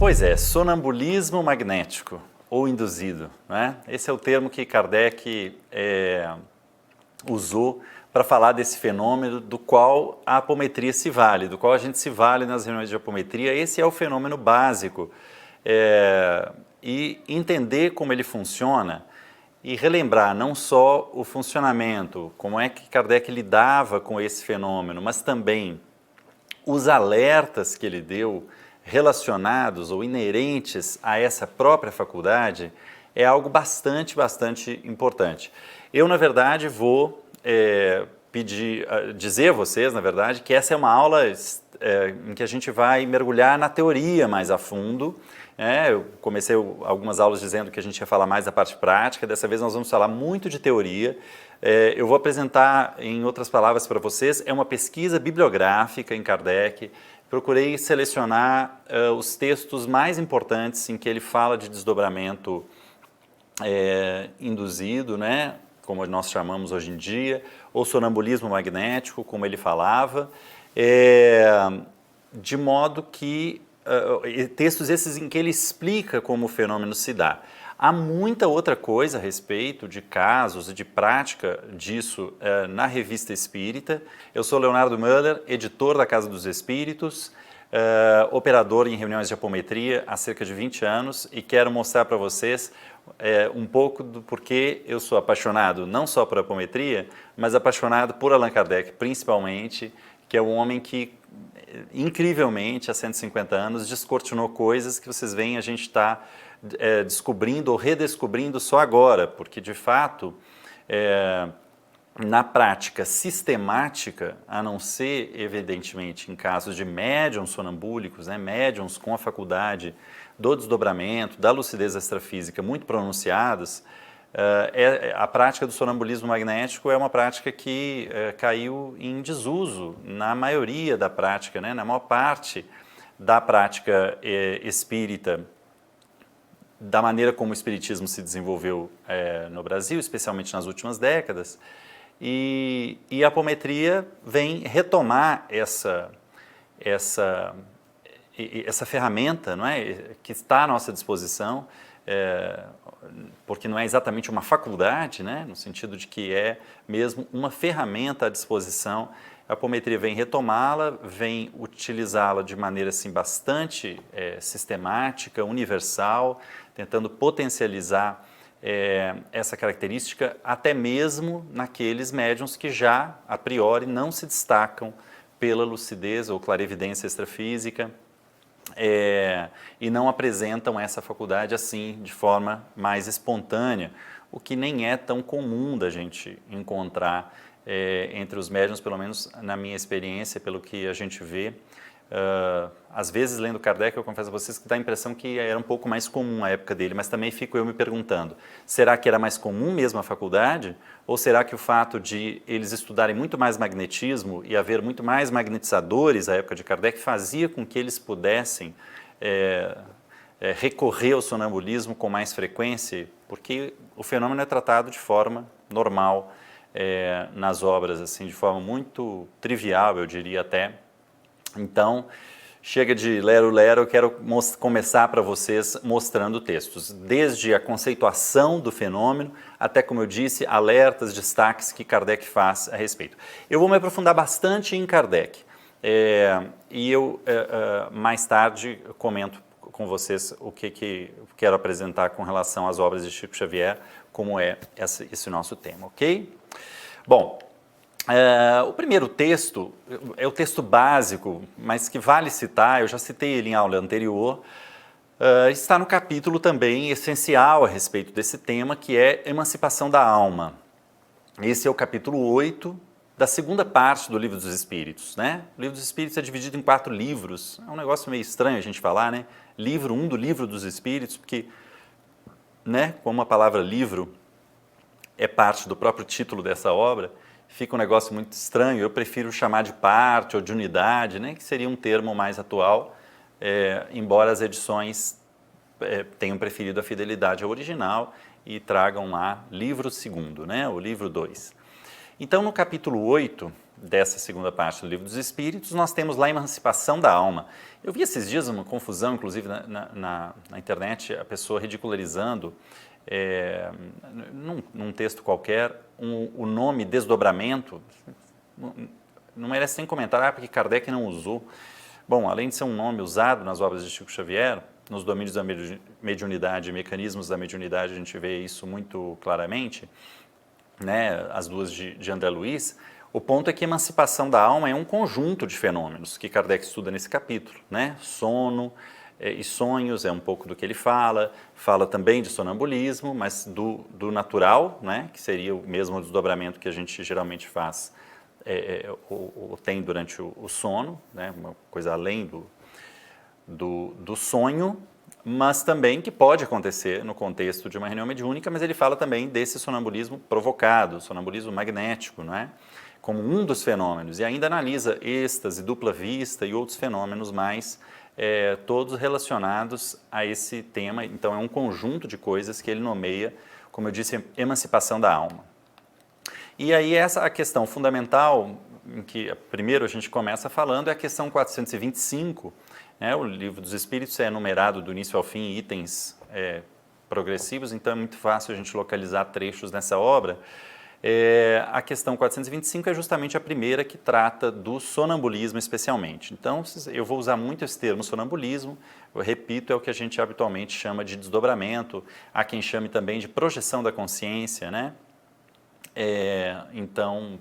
Pois é, sonambulismo magnético ou induzido, né? Esse é o termo que Kardec usou para falar desse fenômeno do qual a apometria se vale, do qual a gente se vale nas reuniões de apometria. Esse é o fenômeno básico. E entender como ele funciona e relembrar não só o funcionamento, como é que Kardec lidava com esse fenômeno, mas também os alertas que ele deu relacionados ou inerentes a essa própria faculdade, é algo bastante importante. Eu, na verdade, vou dizer a vocês, na verdade, que essa é uma aula em que a gente vai mergulhar na teoria mais a fundo. Eu comecei algumas aulas dizendo que a gente ia falar mais da parte prática, dessa vez nós vamos falar muito de teoria. Eu vou apresentar, em outras palavras para vocês, é uma pesquisa bibliográfica em Kardec. Procurei selecionar os textos mais importantes em que ele fala de desdobramento induzido, né, como nós chamamos hoje em dia, ou sonambulismo magnético, como ele falava, de modo que textos esses em que ele explica como o fenômeno se dá. Há muita outra coisa a respeito de casos e de prática disso na Revista Espírita. Eu sou Leonardo Müller, editor da Casa dos Espíritos, operador em reuniões de apometria há cerca de 20 anos e quero mostrar para vocês um pouco do porquê eu sou apaixonado não só por apometria, mas apaixonado por Allan Kardec, principalmente, que é um homem que, incrivelmente, há 150 anos, descortinou coisas que vocês veem a gente está descobrindo ou redescobrindo só agora, porque, de fato, na prática sistemática, a não ser, evidentemente, em casos de médiuns sonambúlicos, né, médiuns com a faculdade do desdobramento, da lucidez extrafísica muito pronunciadas, a prática do sonambulismo magnético é uma prática que caiu em desuso na maioria da prática, né, na maior parte da prática espírita, da maneira como o espiritismo se desenvolveu no Brasil, especialmente nas últimas décadas. E a apometria vem retomar essa ferramenta, não é, que está à nossa disposição, porque não é exatamente uma faculdade, né, no sentido de que é mesmo uma ferramenta à disposição. A apometria vem retomá-la, vem utilizá-la de maneira assim, bastante sistemática, universal, tentando potencializar essa característica até mesmo naqueles médiuns que já, a priori, não se destacam pela lucidez ou clarividência extrafísica e não apresentam essa faculdade assim, de forma mais espontânea, o que nem é tão comum da gente encontrar entre os médiuns, pelo menos na minha experiência, pelo que a gente vê. Às vezes, lendo Kardec, eu confesso a vocês que dá a impressão que era um pouco mais comum a época dele, mas também fico eu me perguntando, será que era mais comum mesmo a faculdade? Ou será que o fato de eles estudarem muito mais magnetismo e haver muito mais magnetizadores à época de Kardec fazia com que eles pudessem recorrer ao sonambulismo com mais frequência? Porque o fenômeno é tratado de forma normal nas obras, assim, de forma muito trivial, eu diria até. Então, chega de lero-lero, eu quero começar para vocês mostrando textos, desde a conceituação do fenômeno, até, como eu disse, alertas, destaques que Kardec faz a respeito. Eu vou me aprofundar bastante em Kardec, e eu mais tarde comento com vocês o que quero apresentar com relação às obras de Chico Xavier, como é esse nosso tema, ok? Bom, o primeiro texto é o texto básico, mas que vale citar, eu já citei ele em aula anterior, está no capítulo também essencial a respeito desse tema, que é Emancipação da Alma. Esse é o capítulo 8 da segunda parte do Livro dos Espíritos, né? O Livro dos Espíritos é dividido em 4 livros, é um negócio meio estranho a gente falar, né? Livro 1 do Livro dos Espíritos, porque, né, como a palavra livro é parte do próprio título dessa obra, fica um negócio muito estranho. Eu prefiro chamar de parte ou de unidade, né, que seria um termo mais atual, embora as edições tenham preferido a fidelidade ao original e tragam lá livro segundo, né, o livro 2. Então, no capítulo 8 dessa segunda parte do Livro dos Espíritos, nós temos lá a emancipação da alma. Eu vi esses dias uma confusão, inclusive na internet, a pessoa ridicularizando, num texto qualquer, o nome desdobramento. Não merece nem comentar, porque Kardec não usou. Bom, além de ser um nome usado nas obras de Chico Xavier, nos domínios da mediunidade, mecanismos da mediunidade, a gente vê isso muito claramente, né, as duas de André Luiz. O ponto é que a emancipação da alma é um conjunto de fenômenos que Kardec estuda nesse capítulo, né? Sono e sonhos é um pouco do que ele fala também de sonambulismo, mas do natural, né? Que seria o mesmo desdobramento que a gente geralmente faz ou tem durante o sono, né? Uma coisa além do sonho, mas também que pode acontecer no contexto de uma reunião mediúnica, mas ele fala também desse sonambulismo provocado, sonambulismo magnético, não é? Como um dos fenômenos, e ainda analisa êxtase, dupla vista e outros fenômenos mais, todos relacionados a esse tema. Então é um conjunto de coisas que ele nomeia, como eu disse, emancipação da alma. E aí essa a questão fundamental, em que primeiro a gente começa falando, é a questão 425, né? O Livro dos Espíritos é enumerado do início ao fim, itens progressivos, então é muito fácil a gente localizar trechos nessa obra. A questão 425 é justamente a primeira que trata do sonambulismo especialmente. Então, eu vou usar muito esse termo sonambulismo, eu repito, é o que a gente habitualmente chama de desdobramento, há quem chame também de projeção da consciência, né? Então,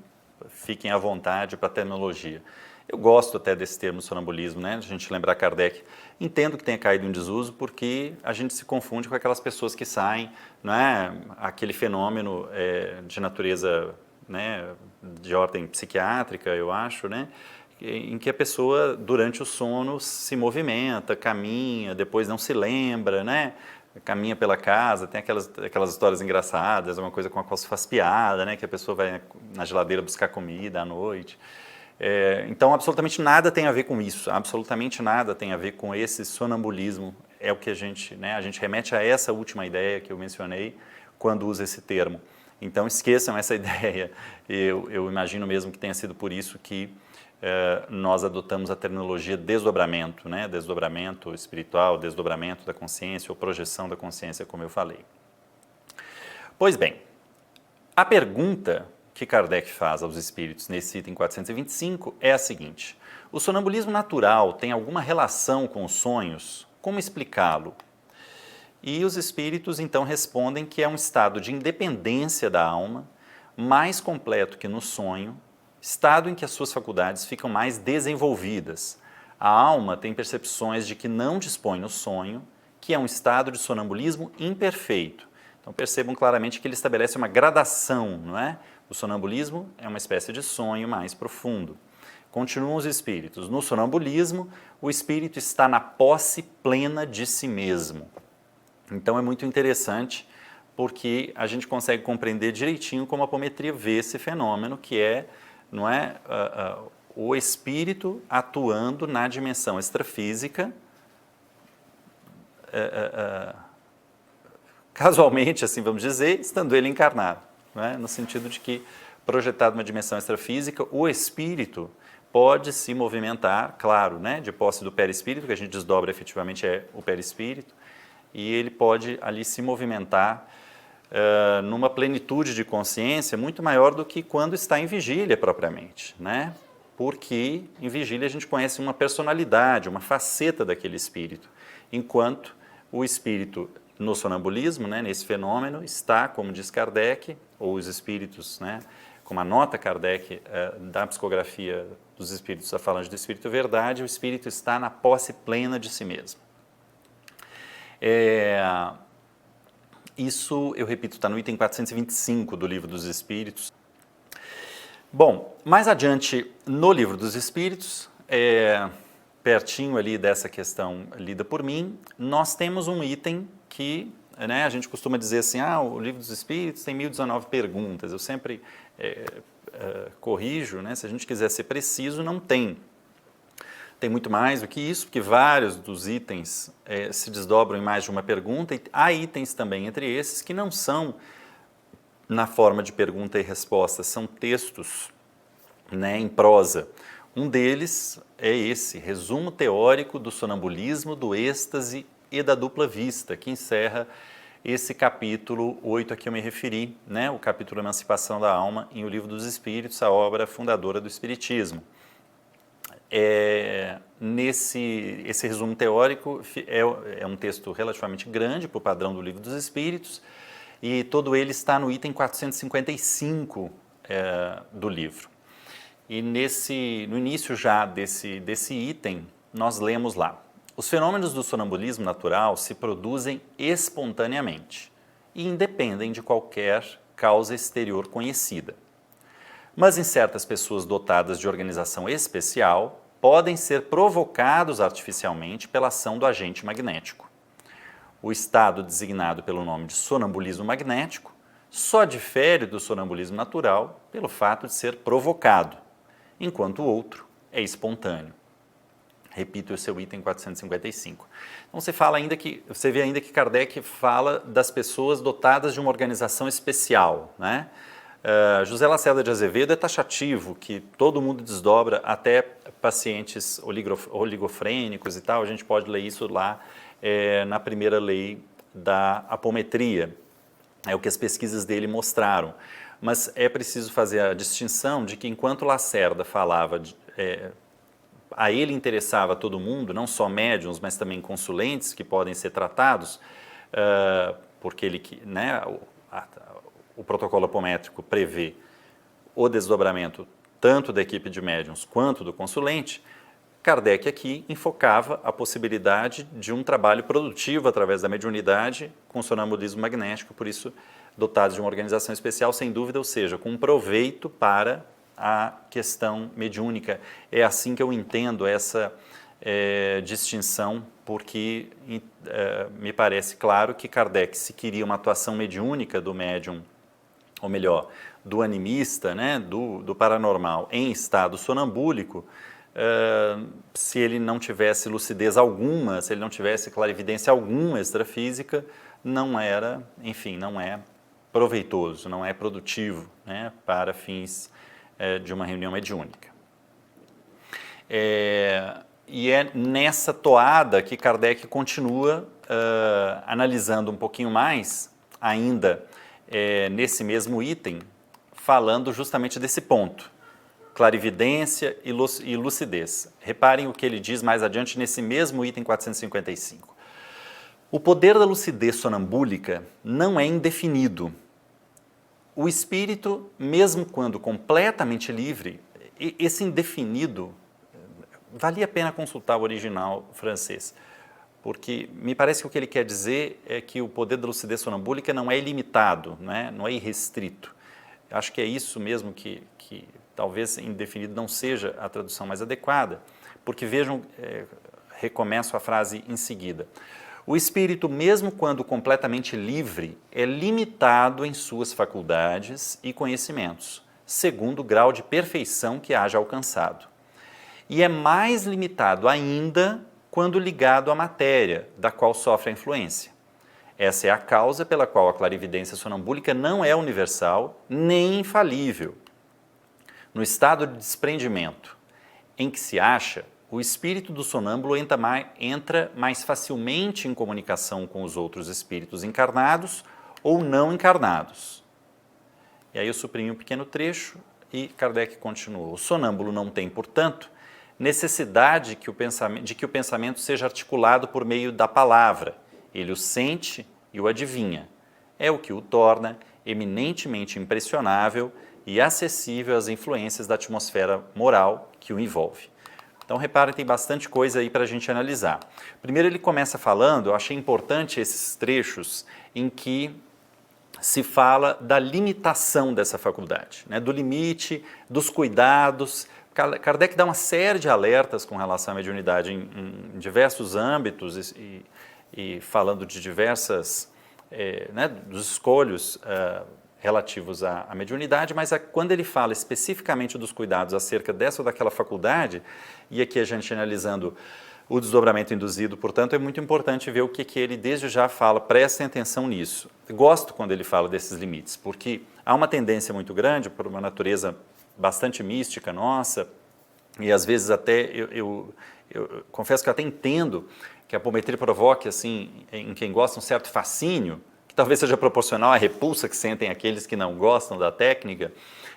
fiquem à vontade para a terminologia. Eu gosto até desse termo sonambulismo, né? A gente lembrar Kardec. Entendo que tenha caído em desuso porque a gente se confunde com aquelas pessoas que saem, não é? Aquele fenômeno de natureza, né, de ordem psiquiátrica, eu acho, né? Em que a pessoa, durante o sono, se movimenta, caminha, depois não se lembra, né? Caminha pela casa, tem aquelas histórias engraçadas, uma coisa com a qual se faz piada, né? Que a pessoa vai na geladeira buscar comida à noite. Então, absolutamente nada tem a ver com isso, absolutamente nada tem a ver com esse sonambulismo. É o que a gente remete a essa última ideia que eu mencionei quando usa esse termo. Então, esqueçam essa ideia. Eu imagino mesmo que tenha sido por isso que nós adotamos a terminologia desdobramento, né? Desdobramento espiritual, desdobramento da consciência ou projeção da consciência, como eu falei. Pois bem, a pergunta que Kardec faz aos espíritos nesse item 425 é a seguinte: o sonambulismo natural tem alguma relação com os sonhos? Como explicá-lo? E os espíritos então respondem que é um estado de independência da alma, mais completo que no sonho, estado em que as suas faculdades ficam mais desenvolvidas. A alma tem percepções de que não dispõe no sonho, que é um estado de sonambulismo imperfeito. Então percebam claramente que ele estabelece uma gradação, não é? O sonambulismo é uma espécie de sonho mais profundo. Continuam os espíritos. No sonambulismo, o espírito está na posse plena de si mesmo. Então é muito interessante porque a gente consegue compreender direitinho como a apometria vê esse fenômeno, que é, não é, o espírito atuando na dimensão extrafísica, casualmente, assim vamos dizer, estando ele encarnado. Né? No sentido de que, projetado numa dimensão extrafísica, o espírito pode se movimentar, claro, né, de posse do perispírito, que a gente desdobra efetivamente é o perispírito, e ele pode ali se movimentar numa plenitude de consciência muito maior do que quando está em vigília propriamente, né? Porque em vigília a gente conhece uma personalidade, uma faceta daquele espírito, enquanto o espírito no sonambulismo, né, nesse fenômeno, está, como diz Kardec, ou os espíritos, né, como anota Kardec da psicografia dos espíritos, a falange do Espírito Verdade, o espírito está na posse plena de si mesmo. Isso, eu repito, está no item 425 do Livro dos Espíritos. Bom, mais adiante no Livro dos Espíritos, pertinho ali dessa questão lida por mim, nós temos um item que, né, a gente costuma dizer assim, o Livro dos Espíritos tem 1019 perguntas. Eu sempre corrijo, né, se a gente quiser ser preciso, não tem. Tem muito mais do que isso, porque vários dos itens se desdobram em mais de uma pergunta, e há itens também entre esses que não são na forma de pergunta e resposta, são textos né, em prosa. Um deles é esse, resumo teórico do sonambulismo, do êxtase e da dupla vista, que encerra esse capítulo 8 a que eu me referi, né, o capítulo Emancipação da Alma, em O Livro dos Espíritos, a obra fundadora do Espiritismo. Esse resumo teórico é um texto relativamente grande para o padrão do Livro dos Espíritos, e todo ele está no item 455 do livro. E no início já desse item, nós lemos lá: os fenômenos do sonambulismo natural se produzem espontaneamente e independem de qualquer causa exterior conhecida. Mas em certas pessoas dotadas de organização especial, podem ser provocados artificialmente pela ação do agente magnético. O estado designado pelo nome de sonambulismo magnético só difere do sonambulismo natural pelo fato de ser provocado, enquanto o outro é espontâneo. Repito o seu item 455. Então você vê ainda que Kardec fala das pessoas dotadas de uma organização especial, né? José Lacerda de Azevedo é taxativo, que todo mundo desdobra, até pacientes oligofrênicos e tal, a gente pode ler isso lá na primeira lei da apometria, é o que as pesquisas dele mostraram. Mas é preciso fazer a distinção de que enquanto Lacerda falava, a ele interessava todo mundo, não só médiuns, mas também consulentes que podem ser tratados, porque né, o protocolo apométrico prevê o desdobramento tanto da equipe de médiuns quanto do consulente. Kardec aqui enfocava a possibilidade de um trabalho produtivo através da mediunidade com sonambulismo magnético, por isso dotados de uma organização especial, sem dúvida, ou seja, com proveito para a questão mediúnica. É assim que eu entendo essa distinção, porque me parece claro que Kardec, se queria uma atuação mediúnica do médium, ou melhor, do animista, né, do paranormal em estado sonambúlico, se ele não tivesse lucidez alguma, se ele não tivesse clarividência alguma extrafísica, não era, enfim, não é proveitoso, não é produtivo, né, para fins de uma reunião mediúnica. E é nessa toada que Kardec continua analisando um pouquinho mais, ainda nesse mesmo item, falando justamente desse ponto, clarividência e lucidez. Reparem o que ele diz mais adiante nesse mesmo item 455. O poder da lucidez sonambúlica não é indefinido. O espírito, mesmo quando completamente livre, esse indefinido, valia a pena consultar o original francês, porque me parece que o que ele quer dizer é que o poder da lucidez sonambúlica não é ilimitado, não é irrestrito. Acho que é isso mesmo que talvez indefinido não seja a tradução mais adequada, porque vejam, recomeço a frase em seguida. O espírito, mesmo quando completamente livre, é limitado em suas faculdades e conhecimentos, segundo o grau de perfeição que haja alcançado. E é mais limitado ainda quando ligado à matéria, da qual sofre a influência. Essa é a causa pela qual a clarividência sonambúlica não é universal nem infalível. No estado de desprendimento em que se acha, o espírito do sonâmbulo entra mais facilmente em comunicação com os outros espíritos encarnados ou não encarnados. E aí eu suprimi um pequeno trecho e Kardec continuou. O sonâmbulo não tem, portanto, necessidade de que o pensamento seja articulado por meio da palavra. Ele o sente e o adivinha. É o que o torna eminentemente impressionável e acessível às influências da atmosfera moral que o envolve. Então, reparem, tem bastante coisa aí para a gente analisar. Primeiro ele começa falando, eu achei importante esses trechos em que se fala da limitação dessa faculdade, né, do limite, dos cuidados. Kardec dá uma série de alertas com relação à mediunidade em diversos âmbitos e falando de diversas, dos escolhos relativos à mediunidade, mas quando ele fala especificamente dos cuidados acerca dessa ou daquela faculdade, e aqui a gente analisando o desdobramento induzido, portanto, é muito importante ver o que ele desde já fala, prestem atenção nisso. Gosto quando ele fala desses limites, porque há uma tendência muito grande, por uma natureza bastante mística nossa, e às vezes até eu confesso que eu até entendo que a apometria provoque assim, em quem gosta um certo fascínio, que talvez seja proporcional à repulsa que sentem aqueles que não gostam da técnica,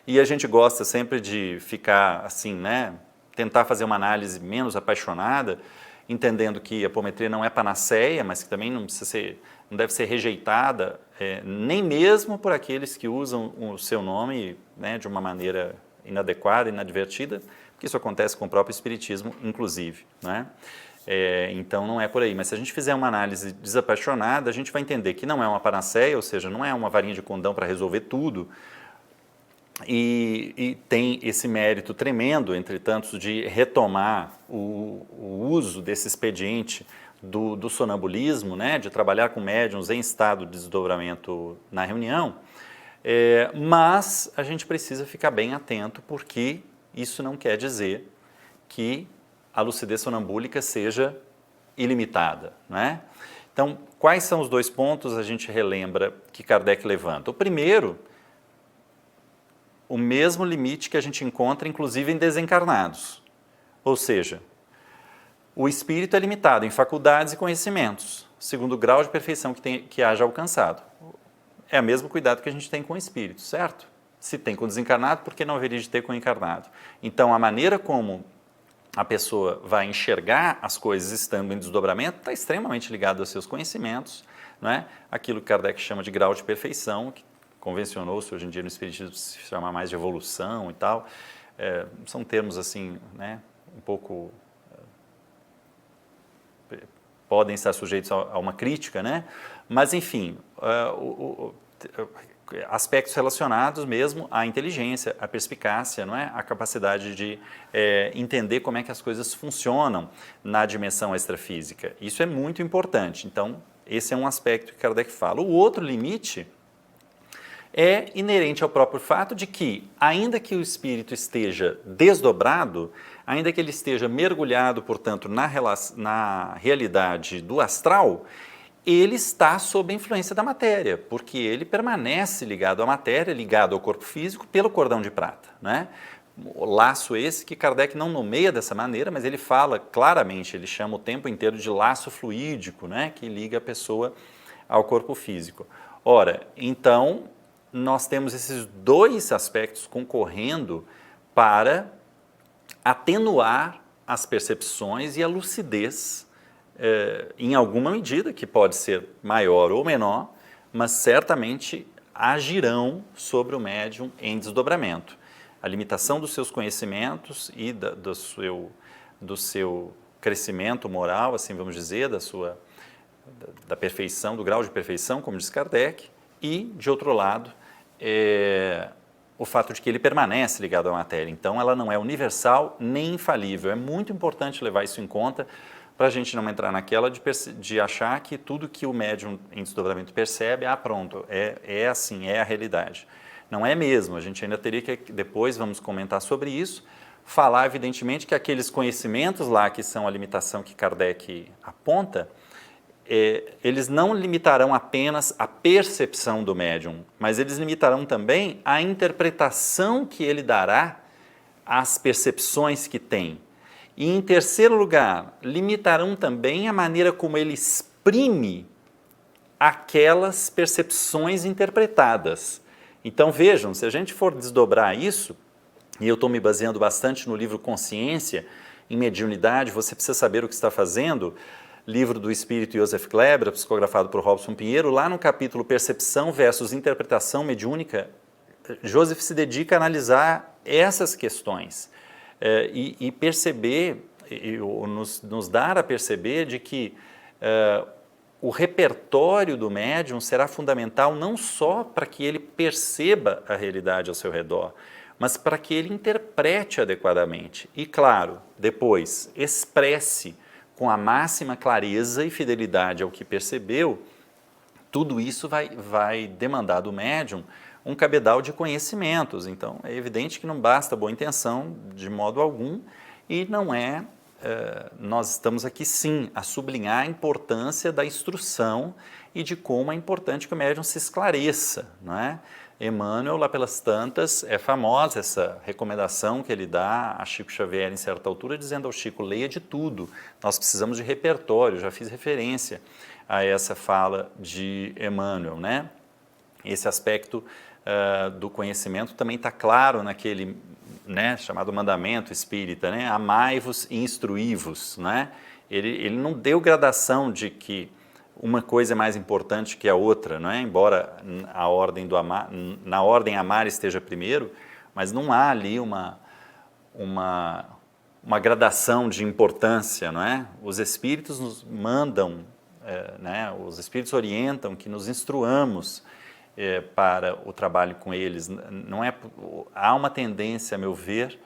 e a gente gosta sempre de ficar assim, né, tentar fazer uma análise menos apaixonada, entendendo que a apometria não é panaceia, mas que também não deve ser rejeitada, nem mesmo por aqueles que usam o seu nome, né, de uma maneira inadequada, inadvertida, porque isso acontece com o próprio espiritismo, inclusive, né? Então não é por aí, mas se a gente fizer uma análise desapaixonada, a gente vai entender que não é uma panaceia, ou seja, não é uma varinha de condão para resolver tudo, e tem esse mérito tremendo, entre tantos, de retomar o uso desse expediente do sonambulismo, né, de trabalhar com médiuns em estado de desdobramento na reunião, mas a gente precisa ficar bem atento, porque isso não quer dizer que a lucidez sonambúlica seja ilimitada, né? Então, quais são os dois pontos a gente relembra que Kardec levanta? O primeiro, o mesmo limite que a gente encontra, inclusive, em desencarnados. Ou seja, o espírito é limitado em faculdades e conhecimentos, segundo o grau de perfeição que haja alcançado. É o mesmo cuidado que a gente tem com o espírito, certo? Se tem com o desencarnado, por que não haveria de ter com o encarnado? Então, a maneira como a pessoa vai enxergar as coisas estando em desdobramento está extremamente ligado aos seus conhecimentos, não é? Aquilo que Kardec chama de grau de perfeição, que convencionou-se hoje em dia no espiritismo se chama mais de evolução e tal, são termos assim, né, um pouco podem estar sujeitos a uma crítica, né? Mas enfim, aspectos relacionados mesmo à inteligência, à perspicácia, não é? A capacidade de entender como é que as coisas funcionam na dimensão extrafísica. Isso é muito importante. Então, esse é um aspecto que Kardec fala. O outro limite é inerente ao próprio fato de que, ainda que o espírito esteja desdobrado, ainda que ele esteja mergulhado, portanto, na realidade do astral, ele está sob a influência da matéria, porque ele permanece ligado à matéria, ligado ao corpo físico, pelo cordão de prata, né? O laço esse que Kardec não nomeia dessa maneira, mas ele fala claramente, ele chama o tempo inteiro de laço fluídico, né? Que liga a pessoa ao corpo físico. Ora, então, nós temos esses dois aspectos concorrendo para atenuar as percepções e a lucidez, em alguma medida, que pode ser maior ou menor, mas certamente agirão sobre o médium em desdobramento. A limitação dos seus conhecimentos e do seu crescimento moral, assim vamos dizer, da perfeição, do grau de perfeição, como diz Kardec, e, de outro lado, o fato de que ele permanece ligado à matéria. Então, ela não é universal nem infalível. É muito importante levar isso em conta para a gente não entrar naquela de achar que tudo que o médium em desdobramento percebe, pronto, é assim, é a realidade. Não é mesmo, a gente ainda teria que, depois vamos comentar sobre isso, falar evidentemente que aqueles conhecimentos lá que são a limitação que Kardec aponta, eles não limitarão apenas a percepção do médium, mas eles limitarão também a interpretação que ele dará às percepções que tem. E, em terceiro lugar, limitarão também a maneira como ele exprime aquelas percepções interpretadas. Então, vejam, se a gente for desdobrar isso, e eu estou me baseando bastante no livro Consciência, em Mediunidade, você precisa saber o que está fazendo, livro do espírito Joseph Kleber, psicografado por Robson Pinheiro, lá no capítulo Percepção versus Interpretação Mediúnica, Joseph se dedica a analisar essas questões e perceber, nos dar a perceber de que o repertório do médium será fundamental não só para que ele perceba a realidade ao seu redor, mas para que ele interprete adequadamente e, claro, depois expresse com a máxima clareza e fidelidade ao que percebeu. Tudo isso vai demandar do médium um cabedal de conhecimentos. Então, é evidente que não basta boa intenção de modo algum e não é nós estamos aqui sim a sublinhar a importância da instrução e de como é importante que o médium se esclareça, não é? Emmanuel, lá pelas tantas, é famosa essa recomendação que ele dá a Chico Xavier em certa altura, dizendo ao Chico, leia de tudo, nós precisamos de repertório, já fiz referência a essa fala de Emmanuel, né? Esse aspecto do conhecimento também está claro naquele, né, chamado mandamento espírita, né? Amai-vos e instruí-vos, né? Ele não deu gradação de que uma coisa é mais importante que a outra, não é? Embora a ordem do amar, na ordem amar esteja primeiro, mas não há ali uma gradação de importância, não é? Os espíritos nos mandam, né? Os espíritos orientam que nos instruamos para o trabalho com eles. Não é, há uma tendência, a meu ver,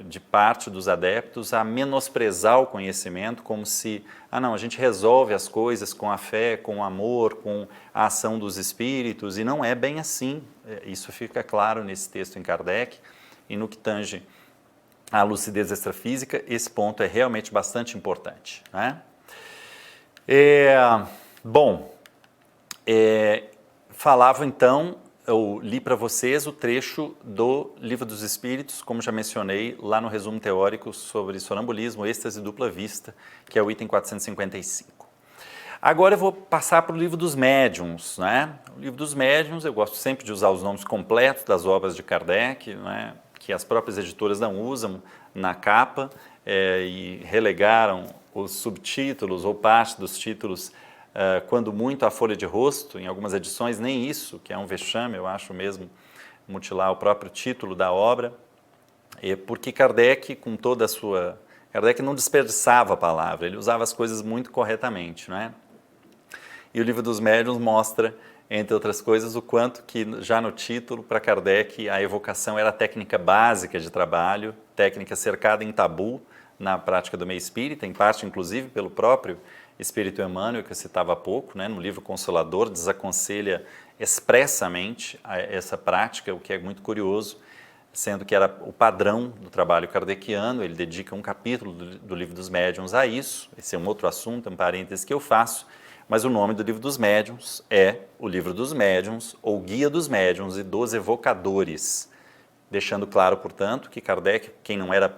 de parte dos adeptos a menosprezar o conhecimento como se, não, a gente resolve as coisas com a fé, com o amor, com a ação dos espíritos, e não é bem assim. Isso fica claro nesse texto em Kardec, e no que tange à lucidez extrafísica, esse ponto é realmente bastante importante, né? Falava então, eu li para vocês o trecho do Livro dos Espíritos, como já mencionei, lá no resumo teórico sobre sonambulismo, êxtase e dupla vista, que é o item 455. Agora eu vou passar para o Livro dos Médiuns, né? O Livro dos Médiuns, eu gosto sempre de usar os nomes completos das obras de Kardec, né? Que as próprias editoras não usam na capa, e relegaram os subtítulos ou parte dos títulos, quando muito a folha de rosto, em algumas edições nem isso, que é um vexame, eu acho mesmo, mutilar o próprio título da obra, porque Kardec, com toda a sua... Kardec não desperdiçava a palavra, ele usava as coisas muito corretamente, não é? E o Livro dos Médiuns mostra, entre outras coisas, o quanto que já no título, para Kardec, a evocação era a técnica básica de trabalho, técnica cercada em tabu na prática do meio espírita, em parte, inclusive, pelo próprio Espírito Emmanuel, que eu citava há pouco, né, no livro Consolador, desaconselha expressamente essa prática, o que é muito curioso, sendo que era o padrão do trabalho kardeciano. Ele dedica um capítulo do Livro dos Médiuns a isso. Esse é um outro assunto, um parêntese que eu faço, mas o nome do Livro dos Médiuns é o Livro dos Médiuns, ou Guia dos Médiuns e dos Evocadores, deixando claro, portanto, que Kardec, quem não era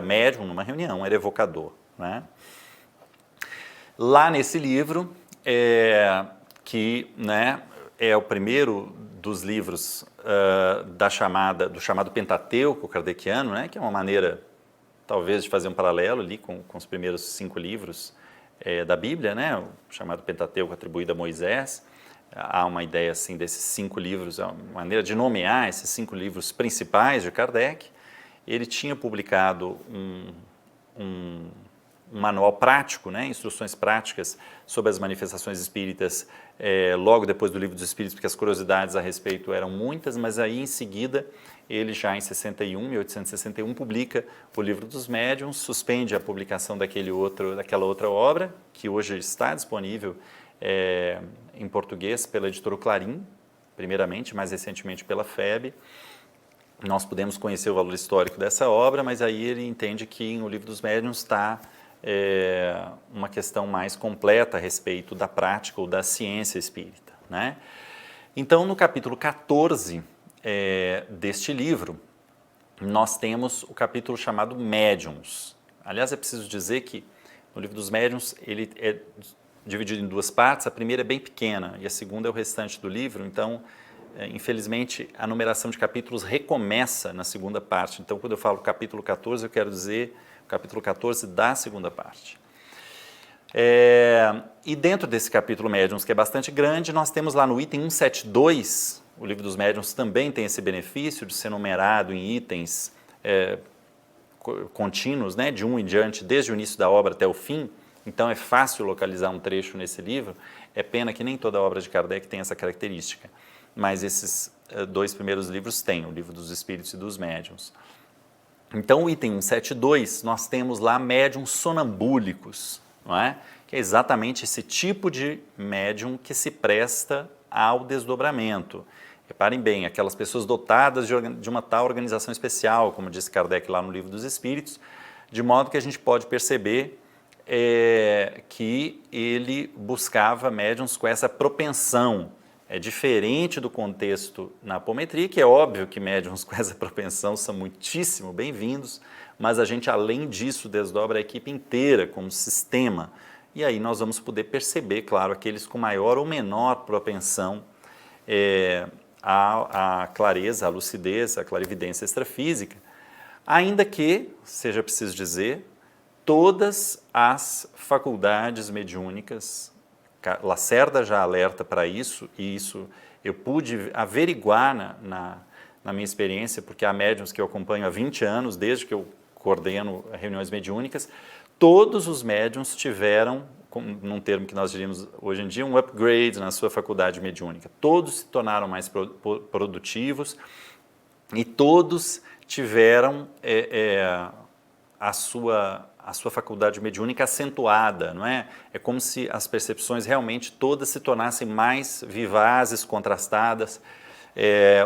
médium numa reunião, era evocador, né? Lá nesse livro, que, né, é o primeiro dos livros do chamado Pentateuco kardeciano, né, que é uma maneira, talvez, de fazer um paralelo ali com os primeiros 5 livros da Bíblia, né, o chamado Pentateuco atribuído a Moisés. Há uma ideia assim desses 5 livros, uma maneira de nomear esses 5 livros principais de Kardec. Ele tinha publicado um manual prático, né, instruções práticas sobre as manifestações espíritas, logo depois do Livro dos Espíritos, porque as curiosidades a respeito eram muitas, mas aí em seguida ele já em 1861, publica o Livro dos Médiuns, suspende a publicação daquela outra obra, que hoje está disponível em português pela editora Clarim, primeiramente, mais recentemente pela FEB. Nós podemos conhecer o valor histórico dessa obra, mas aí ele entende que no Livro dos Médiuns está uma questão mais completa a respeito da prática ou da ciência espírita, né? Então, no capítulo 14 deste livro, nós temos o capítulo chamado Médiuns. Aliás, é preciso dizer que no Livro dos Médiuns ele é dividido em 2 partes, a primeira é bem pequena e a segunda é o restante do livro, então, infelizmente, a numeração de capítulos recomeça na segunda parte. Então, quando eu falo capítulo 14, eu quero dizer capítulo 14 da segunda parte. E dentro desse capítulo Médiuns, que é bastante grande, nós temos lá no item 172, o Livro dos Médiuns também tem esse benefício de ser numerado em itens contínuos, né, de um em diante, desde o início da obra até o fim. Então é fácil localizar um trecho nesse livro. É pena que nem toda obra de Kardec tem essa característica, mas esses 2 primeiros livros têm, o Livro dos Espíritos e dos Médiuns. Então, o item 172, nós temos lá médiuns sonambúlicos, não é? Que é exatamente esse tipo de médium que se presta ao desdobramento. Reparem bem, aquelas pessoas dotadas de uma tal organização especial, como disse Kardec lá no Livro dos Espíritos, de modo que a gente pode perceber que ele buscava médiums com essa propensão. É diferente do contexto na apometria, que é óbvio que médiums com essa propensão são muitíssimo bem-vindos, mas a gente, além disso, desdobra a equipe inteira como sistema. E aí nós vamos poder perceber, claro, aqueles com maior ou menor propensão à clareza, à lucidez, à clarividência extrafísica, ainda que, seja preciso dizer, todas as faculdades mediúnicas, Lacerda já alerta para isso, e isso eu pude averiguar na minha experiência, porque há médiuns que eu acompanho há 20 anos, desde que eu coordeno reuniões mediúnicas, todos os médiuns tiveram, num termo que nós diríamos hoje em dia, um upgrade na sua faculdade mediúnica. Todos se tornaram mais produtivos e todos tiveram a sua faculdade mediúnica acentuada, não é? É como se as percepções realmente todas se tornassem mais vivazes, contrastadas.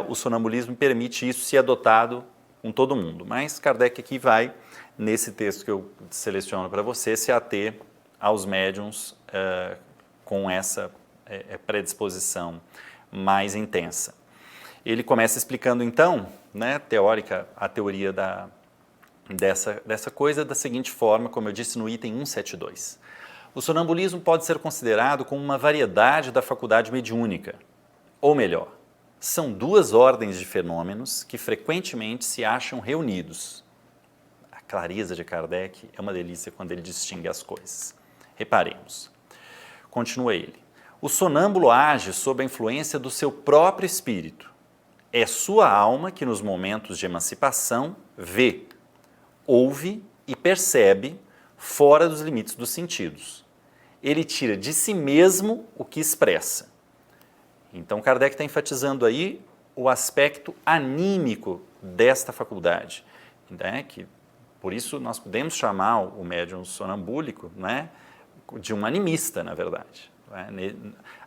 O sonambulismo permite isso ser adotado com todo mundo. Mas Kardec aqui vai, nesse texto que eu seleciono para você, se ater aos médiuns com essa predisposição mais intensa. Ele começa explicando então, né, a teoria dessa coisa da seguinte forma, como eu disse no item 172. O sonambulismo pode ser considerado como uma variedade da faculdade mediúnica, ou melhor, são duas ordens de fenômenos que frequentemente se acham reunidos. A clareza de Kardec é uma delícia quando ele distingue as coisas. Reparemos. Continua ele. O sonâmbulo age sob a influência do seu próprio espírito. É sua alma que nos momentos de emancipação vê, ouve e percebe fora dos limites dos sentidos. Ele tira de si mesmo o que expressa. Então Kardec está enfatizando aí o aspecto anímico desta faculdade, né? Que, por isso nós podemos chamar o médium sonambúlico, né, de um animista, na verdade. Né?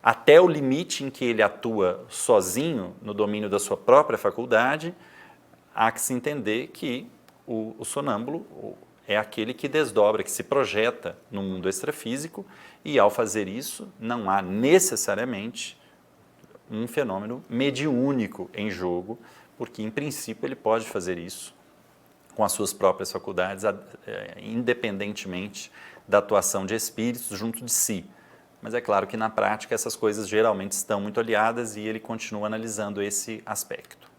Até o limite em que ele atua sozinho no domínio da sua própria faculdade, há que se entender que o sonâmbulo é aquele que desdobra, que se projeta no mundo extrafísico e, ao fazer isso, não há necessariamente um fenômeno mediúnico em jogo, porque, em princípio, ele pode fazer isso com as suas próprias faculdades, independentemente da atuação de espíritos junto de si. Mas é claro que, na prática, essas coisas geralmente estão muito aliadas e ele continua analisando esse aspecto.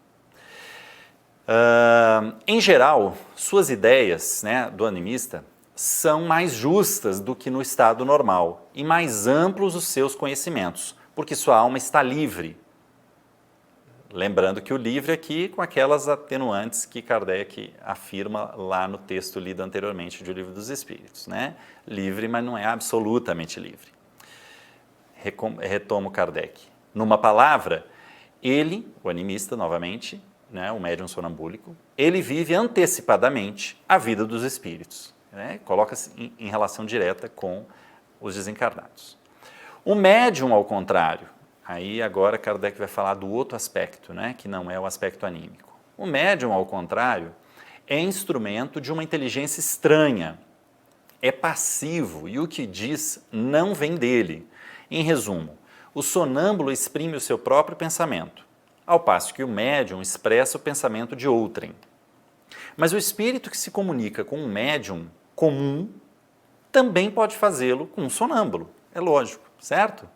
Em geral, suas ideias, né, do animista são mais justas do que no estado normal e mais amplos os seus conhecimentos, porque sua alma está livre. Lembrando que o livre aqui com aquelas atenuantes que Kardec afirma lá no texto lido anteriormente do Livro dos Espíritos, né? Livre, mas não é absolutamente livre. Retomo Kardec. Numa palavra, ele, o animista novamente, né, o médium sonambúlico, ele vive antecipadamente a vida dos espíritos, né? Coloca-se em relação direta com os desencarnados. O médium, ao contrário, aí agora Kardec vai falar do outro aspecto, né, que não é o aspecto anímico. O médium, ao contrário, é instrumento de uma inteligência estranha, é passivo e o que diz não vem dele. Em resumo, o sonâmbulo exprime o seu próprio pensamento, ao passo que o médium expressa o pensamento de outrem. Mas o espírito que se comunica com um médium comum também pode fazê-lo com um sonâmbulo, é lógico, certo?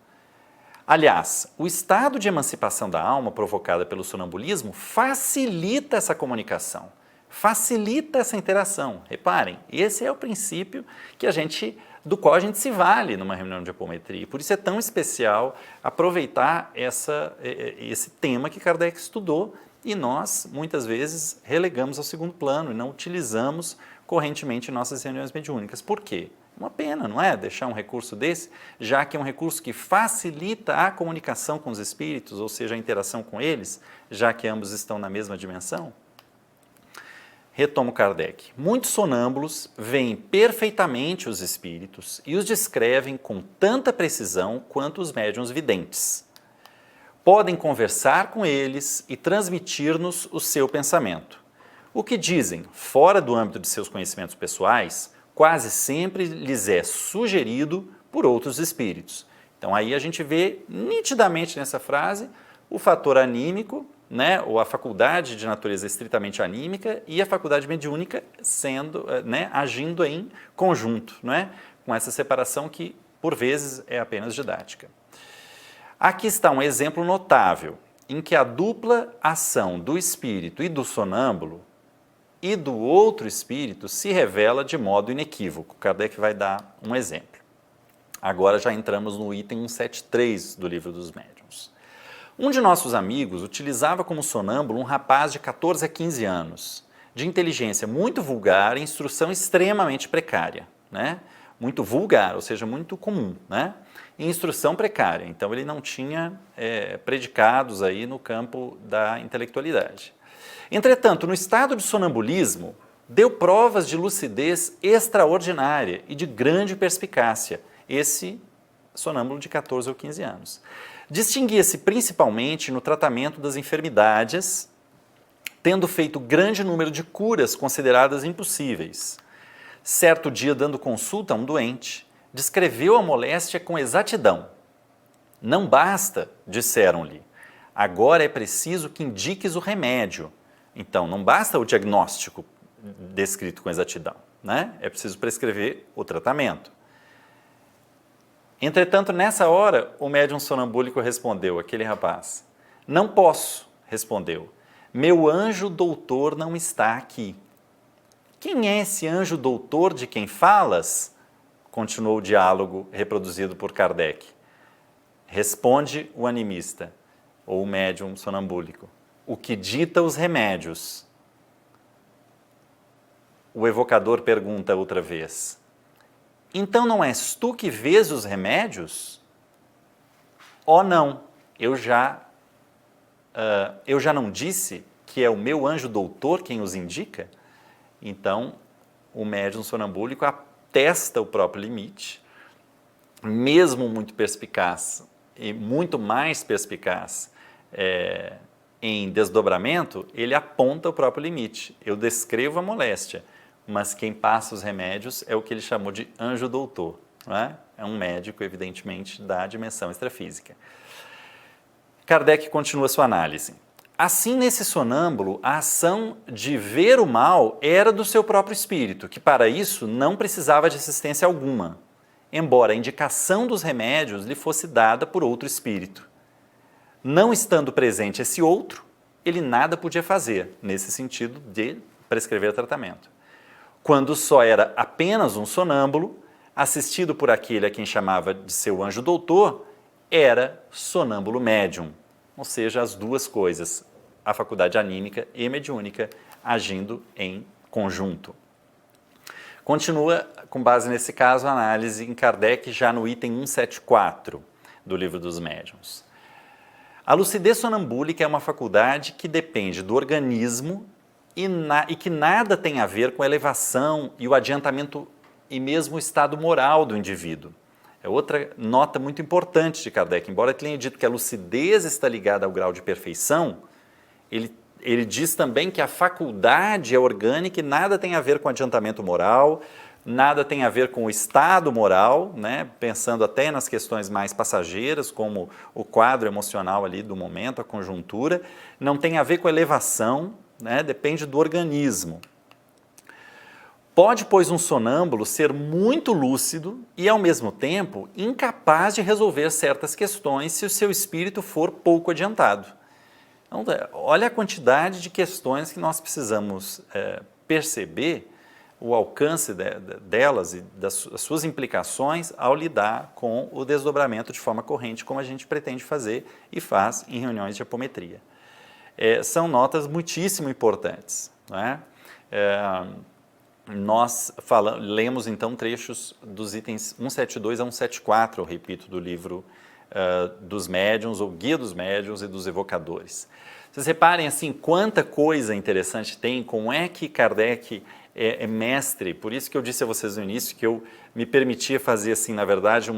Aliás, o estado de emancipação da alma provocada pelo sonambulismo facilita essa comunicação, facilita essa interação. Reparem, esse é o princípio do qual a gente se vale numa reunião de apometria. Por isso é tão especial aproveitar esse tema que Kardec estudou e nós, muitas vezes, relegamos ao segundo plano e não utilizamos correntemente em nossas reuniões mediúnicas. Por quê? Uma pena, não é? Deixar um recurso desse, já que é um recurso que facilita a comunicação com os espíritos, ou seja, a interação com eles, já que ambos estão na mesma dimensão. Retomo Kardec. Muitos sonâmbulos veem perfeitamente os espíritos e os descrevem com tanta precisão quanto os médiuns videntes. Podem conversar com eles e transmitir-nos o seu pensamento. O que dizem fora do âmbito de seus conhecimentos pessoais, quase sempre lhes é sugerido por outros espíritos. Então aí a gente vê nitidamente nessa frase o fator anímico, né, ou a faculdade de natureza estritamente anímica e a faculdade mediúnica sendo, né, agindo em conjunto, né, com essa separação que por vezes é apenas didática. Aqui está um exemplo notável em que a dupla ação do espírito e do sonâmbulo e do outro espírito se revela de modo inequívoco. Kardec vai dar um exemplo. Agora já entramos no item 173 do Livro dos Médiuns. Um de nossos amigos utilizava como sonâmbulo um rapaz de 14 a 15 anos, de inteligência muito vulgar e instrução extremamente precária, né? Muito vulgar, ou seja, muito comum, né? E instrução precária, então ele não tinha predicados aí no campo da intelectualidade. Entretanto, no estado de sonambulismo, deu provas de lucidez extraordinária e de grande perspicácia, esse sonâmbulo de 14 ou 15 anos. Distinguia-se principalmente no tratamento das enfermidades, tendo feito grande número de curas consideradas impossíveis. Certo dia, dando consulta a um doente, descreveu a moléstia com exatidão. Não basta, disseram-lhe, agora é preciso que indiques o remédio. Então, não basta o diagnóstico descrito com exatidão, né? É preciso prescrever o tratamento. Entretanto, nessa hora, o médium sonambúlico respondeu, aquele rapaz, não posso, respondeu, meu anjo doutor não está aqui. Quem é esse anjo doutor de quem falas? Continuou o diálogo reproduzido por Kardec. Responde o animista, ou o médium sonambúlico, o que dita os remédios. O evocador pergunta outra vez, então não és tu que vês os remédios? Oh não, eu já não disse que é o meu anjo doutor quem os indica? Então, o médium sonambúlico atesta o próprio limite, mesmo muito perspicaz, e muito mais perspicaz em desdobramento, ele aponta o próprio limite. Eu descrevo a moléstia, mas quem passa os remédios é o que ele chamou de anjo doutor. Não é? É um médico, evidentemente, da dimensão extrafísica. Kardec continua sua análise. Assim, nesse sonâmbulo, a ação de ver o mal era do seu próprio espírito, que para isso não precisava de assistência alguma, embora a indicação dos remédios lhe fosse dada por outro espírito. Não estando presente esse outro, ele nada podia fazer, nesse sentido de prescrever tratamento. Quando só era apenas um sonâmbulo, assistido por aquele a quem chamava de seu anjo doutor, era sonâmbulo médium, ou seja, as duas coisas, a faculdade anímica e mediúnica agindo em conjunto. Continua, com base nesse caso, a análise em Kardec já no item 174 do Livro dos Médiuns. A lucidez sonambúlica é uma faculdade que depende do organismo e que nada tem a ver com a elevação e o adiantamento e mesmo o estado moral do indivíduo. É outra nota muito importante de Kardec. Embora ele tenha dito que a lucidez está ligada ao grau de perfeição, ele diz também que a faculdade é orgânica e nada tem a ver com adiantamento moral, nada tem a ver com o estado moral, né? Pensando até nas questões mais passageiras, como o quadro emocional ali do momento, a conjuntura, não tem a ver com elevação, né? Depende do organismo. Pode, pois, um sonâmbulo ser muito lúcido e, ao mesmo tempo, incapaz de resolver certas questões se o seu espírito for pouco adiantado. Então, olha a quantidade de questões que nós precisamos perceber, o alcance delas e das suas implicações ao lidar com o desdobramento de forma corrente, como a gente pretende fazer e faz em reuniões de apometria. São notas muitíssimo importantes, não é? Nós lemos então trechos dos itens 172 a 174, eu repito, do livro dos médiuns, ou Guia dos Médiuns e dos Evocadores. Vocês reparem assim, quanta coisa interessante tem, como é que Kardec é mestre, por isso que eu disse a vocês no início que eu me permitia fazer assim, na verdade,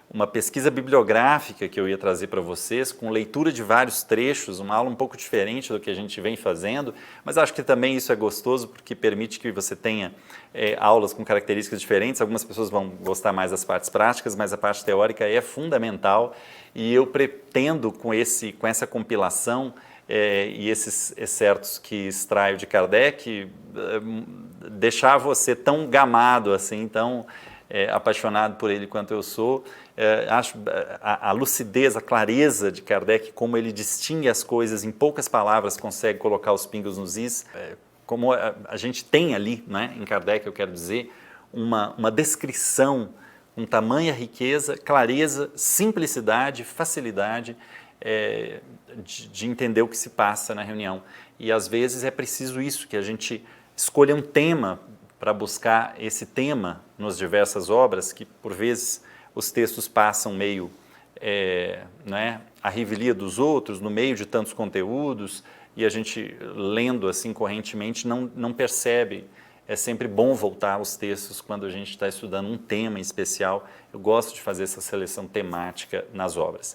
uma pesquisa bibliográfica que eu ia trazer para vocês, com leitura de vários trechos, uma aula um pouco diferente do que a gente vem fazendo, mas acho que também isso é gostoso porque permite que você tenha aulas com características diferentes. Algumas pessoas vão gostar mais das partes práticas, mas a parte teórica é fundamental e eu pretendo com essa compilação e esses excertos que extraio de Kardec, deixar você tão gamado assim, tão apaixonado por ele quanto eu sou. Acho a lucidez, a clareza de Kardec, como ele distingue as coisas em poucas palavras, consegue colocar os pingos nos is, como a gente tem ali, né, em Kardec, eu quero dizer, uma descrição com tamanha riqueza, clareza, simplicidade, facilidade de entender o que se passa na reunião. E às vezes é preciso isso, que a gente escolha um tema para buscar esse tema nas diversas obras, que por vezes os textos passam meio né, à revelia dos outros, no meio de tantos conteúdos, e a gente lendo assim correntemente não percebe. É sempre bom voltar aos textos quando a gente está estudando um tema em especial. Eu gosto de fazer essa seleção temática nas obras.